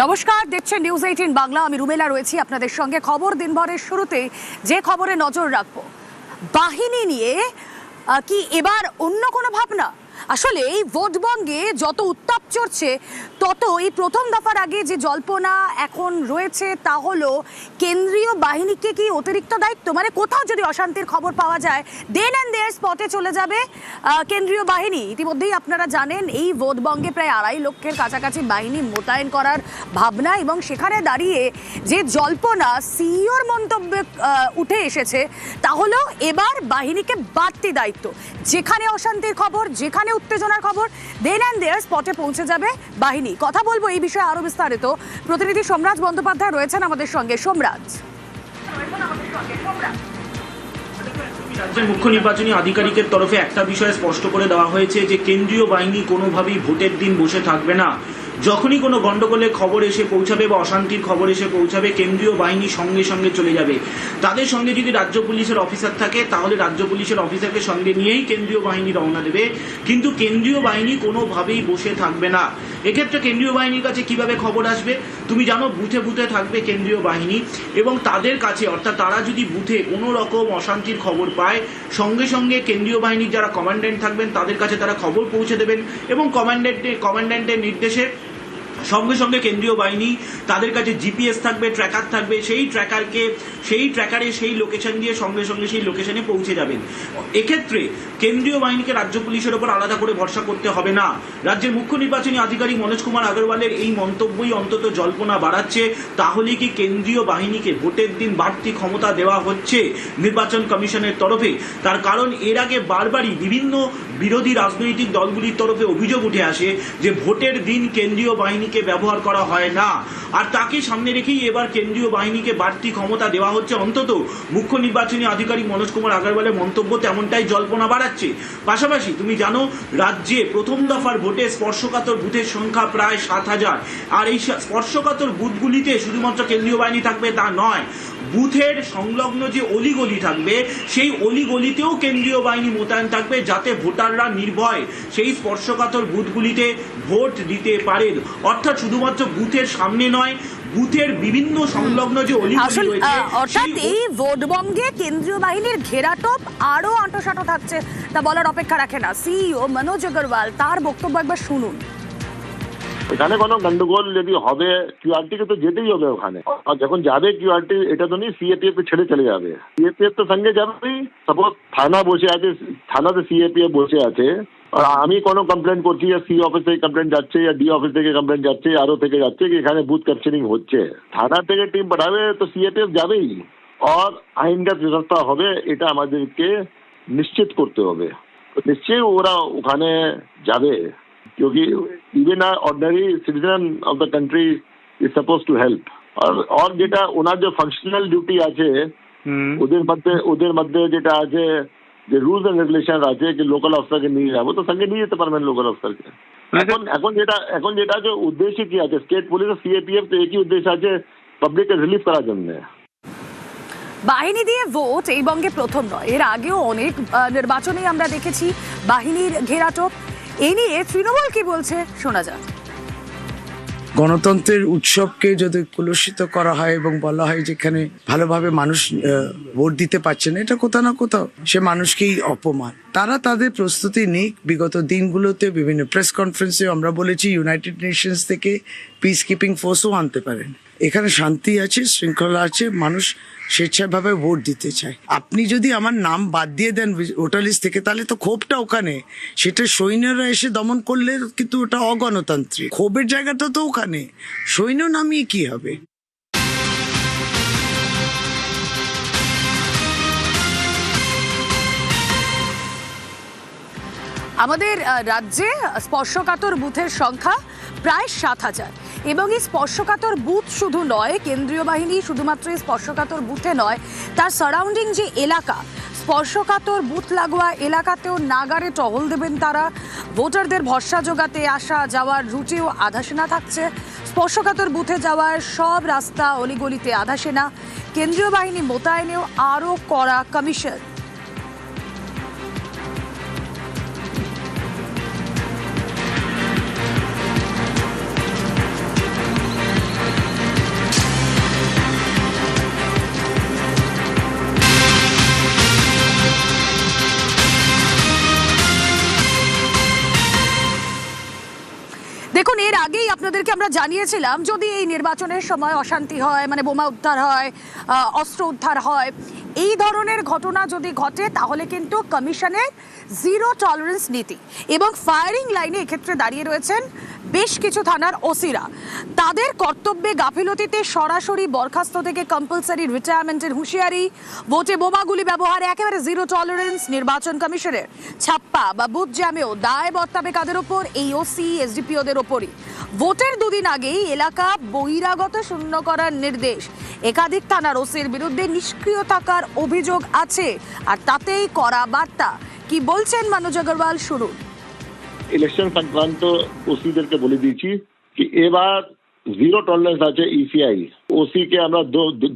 নমস্কার, দেখছেন নিউজ 18 বাংলা। আমি রুমেলা রয়েছি আপনাদের সঙ্গে। খবর দিনভরের শুরুতে যে খবরে নজর রাখবো, বাহিনী নিয়ে কি এবার অন্য কোনো ভাবনা? আসলে এই ভোটবঙ্গে যত উত্তাপ চড়ছে তত এই প্রথম দফার আগে যে জল্পনা এখন রয়েছে তা হলো কেন্দ্রীয় বাহিনীকে কি অতিরিক্ত দায়িত্ব, মানে কোথাও যদি অশান্তির খবর পাওয়া যায় দেন অ্যান্ড দেয়ার স্পটে চলে যাবে কেন্দ্রীয় বাহিনী। ইতিমধ্যেই আপনারা জানেন এই ভোটবঙ্গে প্রায় 2.5 লক্ষের কাছাকাছি বাহিনী মোতায়েন করার ভাবনা, এবং সেখানে দাঁড়িয়ে যে জল্পনা সিইওর মন্তব্যে উঠে এসেছে তা হলো এবার বাহিনীকে বাড়তি দায়িত্ব। যেখানে অশান্তির খবর, যেখানে উত্তেজনার খবর, দেন অ্যান্ড দেয়ার স্পটে পৌঁছে যাবে বাহিনী। কথা বলবো এই বিষয়ে আরো বিস্তারিত। প্রতিনিধি সোমরাজ বন্দ্যোপাধ্যায় রয়েছেন আমাদের সঙ্গে। সোমরাজ, রাজ্যের মুখ্য নির্বাচনী আধিকারিকের তরফে একটা বিষয় স্পষ্ট করে দেওয়া হয়েছে যে কেন্দ্রীয় বাহিনী কোনোভাবেই ভোটের দিন বসে থাকবে না। যখনই কোনো গন্ডগোলের খবর এসে পৌঁছাবে বা অশান্তির খবর এসে পৌঁছাবে, কেন্দ্রীয় বাহিনী সঙ্গে সঙ্গে চলে যাবে। তাদের সঙ্গে যদি রাজ্য পুলিশের অফিসার থাকে তাহলে রাজ্য পুলিশের অফিসারকে সঙ্গে নিয়েই কেন্দ্রীয় বাহিনী রওনা দেবে, কিন্তু কেন্দ্রীয় বাহিনী কোনোভাবেই বসে থাকবে না। এক্ষেত্রে কেন্দ্রীয় বাহিনীর কাছে কিভাবে খবর আসবে? তুমি জানো, বুথে বুথে থাকবে কেন্দ্রীয় বাহিনী, এবং তাদের কাছে, অর্থাৎ তারা যদি বুথে কোনো রকম অশান্তির খবর পায় সঙ্গে সঙ্গে কেন্দ্রীয় বাহিনীর যারা কমান্ড্যান্ট থাকবেন তাদের কাছে তারা খবর পৌঁছে দেবেন, এবং কমান্ড্যান্টের নির্দেশে সঙ্গে সঙ্গে কেন্দ্রীয় বাহিনী তাদের কাছে জিপিএস থাকবে, ট্র্যাকার থাকবে, সেই ট্র্যাকারে সেই লোকেশন দিয়ে সঙ্গে সঙ্গে সেই লোকেশনে পৌঁছে যাবেন। এক্ষেত্রে কেন্দ্রীয় বাহিনীকে রাজ্য পুলিশের ওপর আলাদা করে ভরসা করতে হবে না। রাজ্যের মুখ্য নির্বাচনী আধিকারিক মনোজ কুমার আগরওয়ালের এই মন্তব্যই অন্তত জল্পনা বাড়াচ্ছে। তাহলে কি কেন্দ্রীয় বাহিনীকে ভোটের দিন বাড়তি ক্ষমতা দেওয়া হচ্ছে নির্বাচন কমিশনের তরফে? তার কারণ এর আগে বারবারই বিভিন্ন বিরোধী রাজনৈতিক দলগুলির তরফে অভিযোগ উঠে আসে যে ভোটের দিন কেন্দ্রীয় বাহিনীকে ব্যবহার করা হয় না, আর তাকে সামনে রেখেই এবার কেন্দ্রীয় বাহিনীকে বাড়তি ক্ষমতা দেওয়া হচ্ছে। অন্তত মুখ্য নির্বাচনী আধিকারিক মনোজ কুমার আগরওয়ালের মন্তব্য তেমনটাই জল্পনা বাড়াচ্ছে। পাশাপাশি তুমি জানো, রাজ্যে প্রথম দফার ভোটে স্পর্শকাতর বুথের সংখ্যা প্রায় 7,000, আর এই স্পর্শকাতর বুথগুলিতে শুধুমাত্র কেন্দ্রীয় বাহিনী থাকবে তা নয়, বুথের সংলগ্ন যে অলিগলি থাকবে সেই অলিগলিতেও কেন্দ্রীয় বাহিনী মোতায়েন থাকবে, যাতে ভোটাররা নির্ভয় সেই স্পর্শকাতর বুথগুলিতে ভোট দিতে পারেন। অর্থাৎ শুধুমাত্র বুথের সামনে নয়, বুথের বিভিন্ন সংলগ্ন যে অলিগলি রয়েছে, অর্থাৎ এই ভোটবঙ্গে কেন্দ্রীয় বাহিনীর ঘেরাটোপ আরো আঁটোসাঁটো থাকছে তা বলার অপেক্ষা রাখে না। সিইও মনোজ আগরওয়াল, তার বক্তব্য একবার শুনুন। এখানে কোনো গন্ডগোল যদি হবে, কিউআরটি কে তো যেতেই হবে ওখানে, আর যখন যাবে কিউআরটি, এটা তো নেই সিএপিএফ ছেড়ে চলে যাবে। সিএপিএফ তো সঙ্গে যাবেই। সাপোজ থানা বসে আছে, থানাতে সিএপিএফ বসে আছে, আর আমি কোনো কমপ্লেন করছি, সি অফিস থেকে কমপ্লেন যাচ্ছে, ডি অফিস থেকে কমপ্লেন যাচ্ছে, আরও থেকে যাচ্ছে কি এখানে বুথ ক্যাপচারিং হচ্ছে, থানা থেকে টিম পাঠাবে তো সিএপিএফ যাবেই, আর আইনগত ব্যবস্থা হবে। এটা আমাদেরকে নিশ্চিত করতে হবে। নিশ্চয়ই ওরা ওখানে যাবে, क्योंकि even ordinary citizen of the country is suppose to help. और যেটা ওনার যে ফাংশনাল ডিউটি আছে ওদের মধ্যে যেটা আছে যে রুলস এন্ড রেগুলেশন আছে যে লোকাল অফিসারকে নিয়ে যাবো, তো সঙ্গে নিয়ে যেতে পারবেন লোকাল অফিসারকে। এখন যেটা যে উদ্দেশ্য কি আছে, স্টেট পুলিশ আর সিএপিএফ তো একই উদ্দেশ্য আছে, পাবলিককে রিলিফ করার জন্য। বাহিনী দিয়ে ভোট এই বঙ্গে প্রথম নয়, এর আগেও অনেক নির্বাচনে আমরা দেখেছি বাহিনীর ঘেরাটোপ। এই নিয়ে তৃণমূল কি বলছে শোনা যাক। গণতন্ত্রের উৎসবকে যদি কলুষিত করা হয় এবং বলা হয় যেখানে ভালোভাবে মানুষ ভোট দিতে পারছে না, এটা কোথাও না কোথাও সে মানুষকেই অপমান। তারা তাদের প্রস্তুতি নিক। বিগত দিনগুলোতে বিভিন্ন প্রেস কনফারেন্সে আমরা বলেছি ইউনাইটেড নেশনস থেকে পিস কিপিং ফোর্সও আনতে পারেন। এখানে শান্তি আছে, শৃঙ্খলা আছে, মানুষ স্বেচ্ছাভাবে ভোট দিতে চায়। আপনি যদি আমার নাম বাদ দিয়ে দেন ভোটার লিস্ট থেকে, তাহলে তো ক্ষোভটা ওখানে, সেটা সৈন্যরা এসে দমন করলে কিন্তু ওটা অগণতান্ত্রিক। ক্ষোভের জায়গাটা তো ওখানে, সৈন্য নামিয়ে কি হবে? আমাদের রাজ্যে স্পর্শকাতর বুথের সংখ্যা প্রায় 7,000, এবং এই স্পর্শকাতর বুথ শুধু নয়, কেন্দ্রীয় বাহিনী শুধুমাত্র এই স্পর্শকাতর বুথে নয়, তার সারাউন্ডিং যে এলাকা, স্পর্শকাতর বুথ লাগোয়া এলাকাতেও নাগারে টহল দেবেন তারা। ভোটারদের ভরসা জোগাতে আসা যাওয়ার রুটেও আধাসেনা থাকছে। স্পর্শকাতর বুথে যাওয়ার সব রাস্তা অলিগলিতে আধাসেনা। কেন্দ্রীয় বাহিনী মোতায়েনেও আরও কড়া কমিশন। আপনাদেরকে আমরা জানিয়েছিলাম যদি এই নির্বাচনের সময় অশান্তি হয়, মানে বোমা উদ্ধার হয়, অস্ত্র উদ্ধার হয়, এই ধরনের ঘটনা যদি ঘটে তাহলে কিন্তু কমিশনের জিরো টলারেন্স নীতি এবং ফায়ারিং লাইনে এক্ষেত্রে দাঁড়িয়ে রয়েছেন বেশ কিছু থানার ওসিরা। তাদের কর্তব্যে গাফিলতিতে সরাসরি বরখাস্ত থেকে কম্পালসারি রিটায়ারমেন্টের হুঁশিয়ারি, ভোটে বোমাগুলি ব্যবহারে একেবারে জিরো টলারেন্স। নির্বাচন কমিশনের ছাপ্পা বা বুথ জ্যামেও দায় বর্তাবে কাদের ওপর? এই ওসি এসডিপিওদের ওপরই। ভোটের দুদিন আগেই এলাকা বহিরাগত শূন্য করার নির্দেশ। একাধিক থানার ওসির বিরুদ্ধে নিষ্ক্রিয় থাকার অভিযোগ আছে, আর তাতেই করা বার্তা। কি বলছেন মনোজ আগরওয়াল? শুরু। ইলেকশন সংক্রান্ত ওসিদেরকে বলে দিয়েছি কি এবার জিরো টলারেন্স আছে ইসিআই। ওসি কে আমরা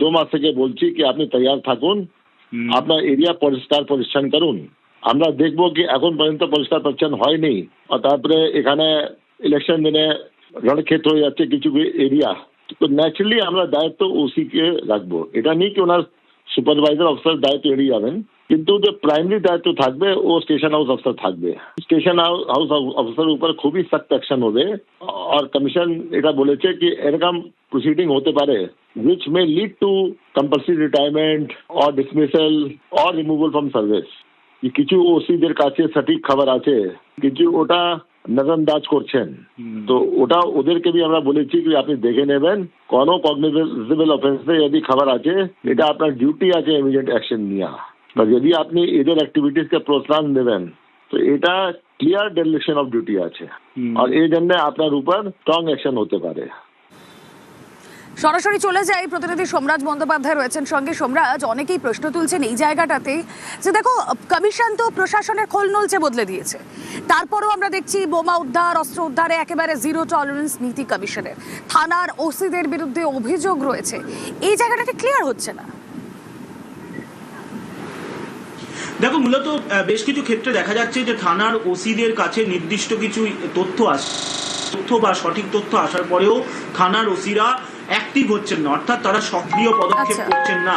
দু মাস থেকে বলছি কি আপনি তৈয়ার থাকুন, আপনার এরিয়া পরিষ্কার পরিচ্ছন্ন করুন। আমরা দেখবো কি এখন পর্যন্ত পরিষ্কার পরিচ্ছন্ন হয়নি, আর তারপরে এখানে ইলেকশন দিনে রণক্ষেত হয়ে যাচ্ছে কিছু এরিয়া। তো ন্যাচারালি আমরা দায়িত্ব ওসি কে রাখবো। এটা নেই কি ওনার সুপারভাইজার অফিসার দায়িত্ব এড়িয়ে যাবেন, কিন্তু যে প্রাইমারি দায়িত্ব থাকবে ও স্টেশন হাউস অফিসার থাকবে। স্টেশন হাউস অফিসার উপর খুবই সখ্ত অ্যাকশন হবে। আর কমিশন এটা বলেছে কি এরকম প্রসিডিং হতে পারে which may lead to compulsory retirement or dismissal or removal from service। কিছু ওসিদের কাছে সঠিক খবর আছে, কিছু ওটা নজরআন্দাজ করছেন। তো ওটা ওদেরকে भी আমরা বলেছি কি আপনি দেখে নেবেন, কোনো কগনিজেবল অফেন্সে যদি খবর আছে এটা আপনার ডিউটি আছে ইমিডিয়েট অ্যাকশন নেওয়া। বা যদি আপনি এদের অ্যাক্টিভিটিসকে প্রোৎসাহন দেবেন তো এটা ক্লিয়ার ডেলিগেশন অফ ডিউটি আছে, আর এই জন্য আপনার উপর স্ট্রং অ্যাকশন হতে পারে। সরাসরি চলে যাই, প্রতিনিধি সোমরাজ বন্দ্যোপাধ্যায় রয়েছেন সঙ্গে। সোমরাজ, অনেকেই প্রশ্ন তুলছেন এই জায়গাটাতে যে দেখো কমিশন তো প্রশাসনের খোল নলচে বদলে দিয়েছে, তারপরেও আমরা দেখছি বোমা উদ্ধার, অস্ত্র উদ্ধারে একেবারে জিরো টলারেন্স নীতি কমিশনের। থানার ওসিদের বিরুদ্ধে অভিযোগ রয়েছে, এই জায়গাটাতে ক্লিয়ার হচ্ছে না। দেখো মূলত বেশ কিছু ক্ষেত্রে দেখা যাচ্ছে যে থানার ওসিদের কাছে নির্দিষ্ট কিছু তথ্য বা সঠিক তথ্য আসার পরেও থানার ওসিরা অ্যাক্টিভ হচ্ছেন না, অর্থাৎ তারা সক্রিয় পদক্ষেপ করছেন না।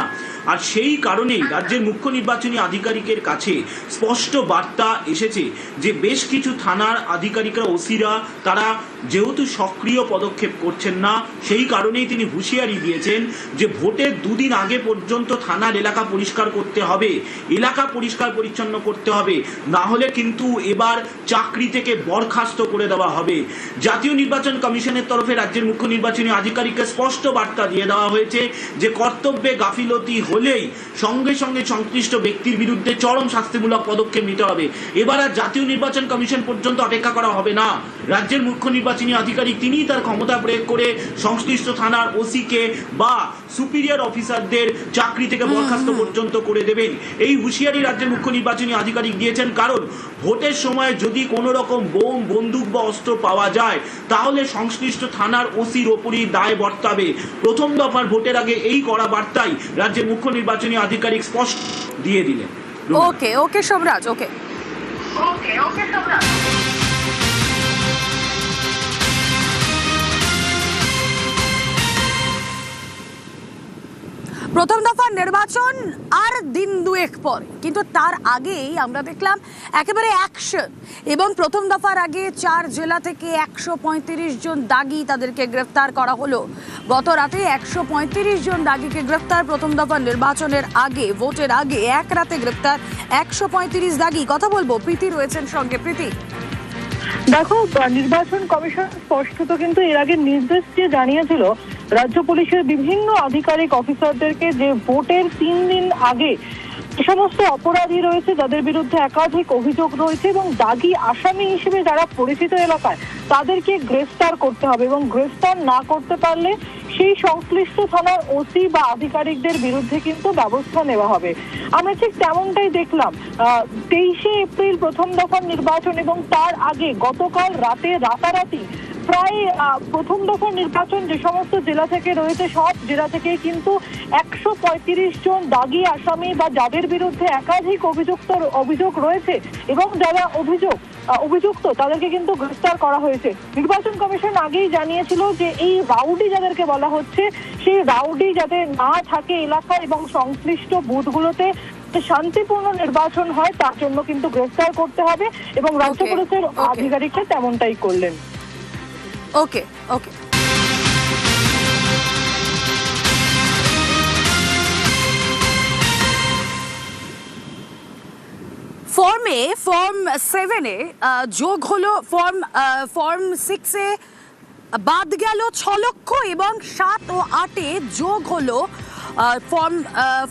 আর সেই কারণেই রাজ্যের মুখ্য নির্বাচনী আধিকারিকের কাছে স্পষ্ট বার্তা এসেছে যে বেশ কিছু থানার আধিকারিকরা ওসিরা তারা যেহেতু সক্রিয় পদক্ষেপ করছেন না, সেই কারণেই তিনি হুঁশিয়ারি দিয়েছেন যে ভোটের দুদিন আগে পর্যন্ত থানার এলাকা পরিষ্কার করতে হবে, এলাকা পরিষ্কার পরিচ্ছন্ন করতে হবে, না হলে কিন্তু এবার চাকরি থেকে বরখাস্ত করে দেওয়া হবে। জাতীয় নির্বাচন কমিশনের তরফে রাজ্যের মুখ্য নির্বাচনী আধিকারিককে স্পষ্ট বার্তা দিয়ে দেওয়া হয়েছে যে কর্তব্যে গাফিলতি হলেই সঙ্গে সঙ্গে সংশ্লিষ্ট ব্যক্তির বিরুদ্ধে চরম শাস্তিমূলক পদক্ষেপ নিতে হবে। এবার আর জাতীয় নির্বাচন কমিশন পর্যন্ত অপেক্ষা করা হবে না। রাজ্যের মুখ্য নির্বাচনী আধিকারিক তিনিই তার ক্ষমতা প্রয়োগ করে সংশ্লিষ্ট থানার ওসিকে বা সুপিরিয়র অফিসারদের চাকরি থেকে বরখাস্ত পর্যন্ত করে দেবেন। এই হুঁশিয়ারি রাজ্যের মুখ্য নির্বাচনী আধিকারিক দিয়েছেন, কারণ ভোটের সময় যদি কোনো রকম বোম, বন্দুক বা অস্ত্র পাওয়া যায় তাহলে সংশ্লিষ্ট থানার ওসির ওপরই দায় বর্তাবে। প্রথম দফার ভোটের আগে এই কড়া বার্তাই রাজ্যের মুখ্য নির্বাচনী আধিকারিক স্পষ্ট দিয়ে দিলেন। ওকে সোমরাজ, ওকে সোমরাজ। প্রথম দফার নির্বাচন আর দিন দুয়েক পর, কিন্তু তার আগেই আমরা দেখলাম একেবারে অ্যাকশন। এবং প্রথম দফার আগে 4 জেলা থেকে 135 জন দাগি তাদেরকে গ্রেফতার করা হলো। গত রাতে 135 জন দাগিকে গ্রেফতার প্রথম দফার নির্বাচনের আগে, ভোটের আগে এক রাতে গ্রেফতার 135 দাগি। কথা বলবো, প্রীতি রয়েছেন সঙ্গে। প্রীতি, দেখো নির্বাচন কমিশন স্পষ্টত কিন্তু এর আগে নির্দেশ দিয়ে জানিয়েছিল রাজ্য পুলিশের বিভিন্ন আধিকারিক অফিসারদেরকে যে ভোটের 3 দিন আগে সমস্ত অপরাধী রয়েছে যাদের বিরুদ্ধে একাধিক অভিযোগ রয়েছে এবং দাগি আসামি হিসেবে যারা পরিচিত এলাকায় তাদেরকে গ্রেফতার করতে হবে, এবং গ্রেফতার না করতে পারলে সেই সংশ্লিষ্ট থানার ওসি বা আধিকারিকদের বিরুদ্ধে কিন্তু ব্যবস্থা নেওয়া হবে। আমরা ঠিক তেমনটাই দেখলাম 23শে এপ্রিল প্রথম দফার নির্বাচন, এবং তার আগে গতকাল রাতে রাতারাতি প্রায় প্রথম দফার নির্বাচন যে সমস্ত জেলা থেকে রয়েছে সব জেলা থেকে কিন্তু 135 জন দাগি আসামি বা যাদের বিরুদ্ধে একাধিক অভিযোগ রয়েছে এবং যারা অভিযুক্ত তাদেরকে কিন্তু গ্রেফতার করা হয়েছে। নির্বাচন কমিশন আগেই জানিয়েছিল যে এই রাউডি যাদেরকে বলা হচ্ছে সেই রাউডি যাতে না থাকে এলাকায় এবং সংশ্লিষ্ট বুথগুলোতে শান্তিপূর্ণ নির্বাচন হয় তার জন্য কিন্তু গ্রেফতার করতে হবে, এবং রাজ্য পুলিশের আধিকারিকরা তেমনটাই করলেন। ওকে ওকে। ফর্ম 7-এ যোগ হলো ফর্ম 6-এ বাদ গেল 6 লক্ষ এবং 7 ও 8-এ যোগ হলো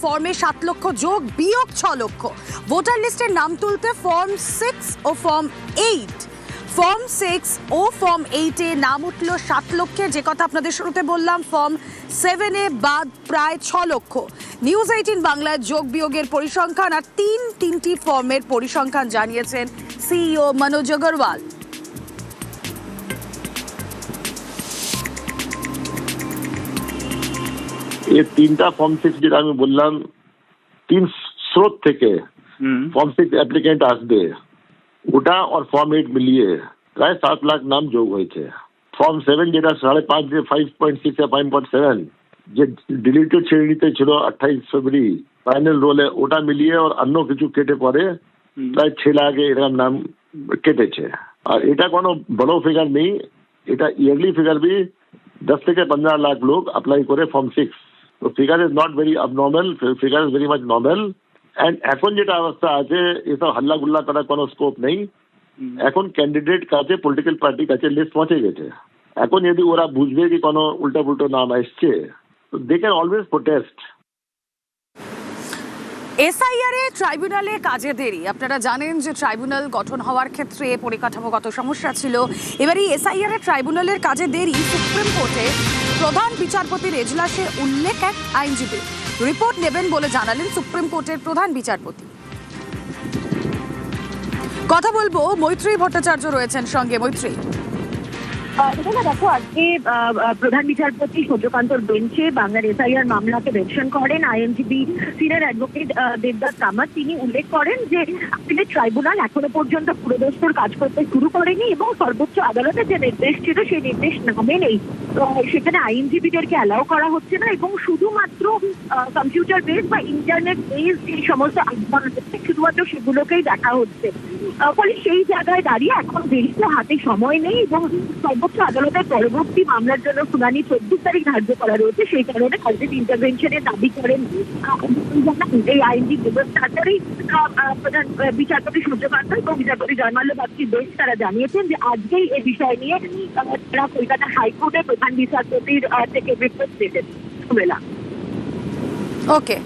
ফর্মে 7 লক্ষ যোগ বিয়োগ 6 লক্ষ। ভোটার লিস্টের নাম তুলতে ফর্ম 6 ও ফর্ম 8, ফর্ম 6 ও ফর্ম 8-এ নাম উঠল 7 লক্ষের, যে কথা আপনাদের শুরুতে বললাম। ফর্ম 7-এ বাদ প্রায় 6 লক্ষ। নিউজ 18 বাংলায় যোগ বিয়োগের পরিসংখ্যান আর তিনটি ফর্মের পরিসংখ্যান জানিয়েছেন সিইও মনোজ আগরওয়াল। ये 3টা ফর্ম 6 যেটা আমি বললাম, 3 স্রোত থেকে ফর্ম 6 অ্যাপ্লিকেন্ট আসবে, ওটা আর ফর্ম 8 মিলিয়ে প্রায় 7 লাখ নাম যোগ হয়েছে। ফর্ম 7 যেটা 5.5 যে 5.6 या 5.7 যে ডিলিটেড শ্রেণীতে ছিল 28 ফেব্রুয়ারি ফাইনাল রোলে, ওটা মিলিয়ে আর অন্য কিছু কেটে পরে প্রায় 6 লাখ এরকম নাম কেটেছে। আর এটা কোনো বড় ফিগার নেই, এটা ইয়ারলি ফিগার भी 10 থেকে 15 লাখ লোক অ্যাপ্লাই করে ফর্ম 6। তো figure is not very abnormal, figure is very much normal. And এখন যেটা অবস্থা আছে, এসব হাল্লা গুল্লা করার কোনো স্কোপ নেই। এখন ক্যান্ডিডেট কাছে, পলিটিক্যাল পার্টি কাছে লিস্ট পৌঁছে গেছে। এখন যদি ওরা বুঝবে কি কোনো উল্টা পুল্টো নাম আসছে, তো they can always protest. SIR এ ট্রাইব্যুনালে কাজে দেরি। আপনারা জানেন যে ট্রাইব্যুনাল গঠন হওয়ার ক্ষেত্রে পরিকাঠামোগত সমস্যা ছিল। এবার এই এসআইআর এ ট্রাইব্যুনালের কাজে দেরি। সুপ্রিম কোর্টে প্রধান বিচারপতির এজলাসে উল্লেখ এক আইনজীবী রিপোর্ট নেবেন বলে জানালেন সুপ্রিম কোর্টের প্রধান বিচারপতি। কথা বলবো, মৈত্রী ভট্টাচার্য রয়েছেন সঙ্গে। মৈত্রী, দেখো, আজকে প্রধান বিচারপতি সূর্যকান্তর বেঞ্চে বাংলার এসআইআর মামলাকে মেনশন করেন আইনজীবী সিনিয়র অ্যাডভোকেট দেবদাস কামাত। তিনি উল্লেখ করেন যে আপিলের ট্রাইব্যুনাল এখনো পর্যন্ত পুরোদস্তুর কাজ করতে শুরু করেনি এবং সর্বোচ্চ আদালতের যে নির্দেশ ছিল সেই নির্দেশ না মেনেই সেখানে আইনজীবীদেরকে অ্যালাউ করা হচ্ছে না এবং শুধুমাত্র কম্পিউটার বেস বা ইন্টারনেট বেস যে সমস্ত আবেদন শুধুমাত্র সেগুলোকেই দেখা হচ্ছে। ফলে সেই জায়গায় দাঁড়িয়ে এখন দেরিতে হাতে সময় নেই এবং সর্বোচ্চ আদালতের পরবর্তী মামলার জন্য শুনানি 24 তারিখ ধার্য করা রয়েছে। সেই কারণে কলেজ ইন্টারভেনশনের দাবি করেন এই আইনজীবী দিবস। তারপরেই প্রধান বিচারপতি সূর্যকান্ত এবং বিচারপতি জয়মাল্য বাগচি বেশ তারা জানিয়েছেন যে আজকেই এই বিষয় নিয়ে তারা কলকাতা হাইকোর্টের প্রধান বিচারপতির থেকে রিপোর্ট দেবেন। ওকে।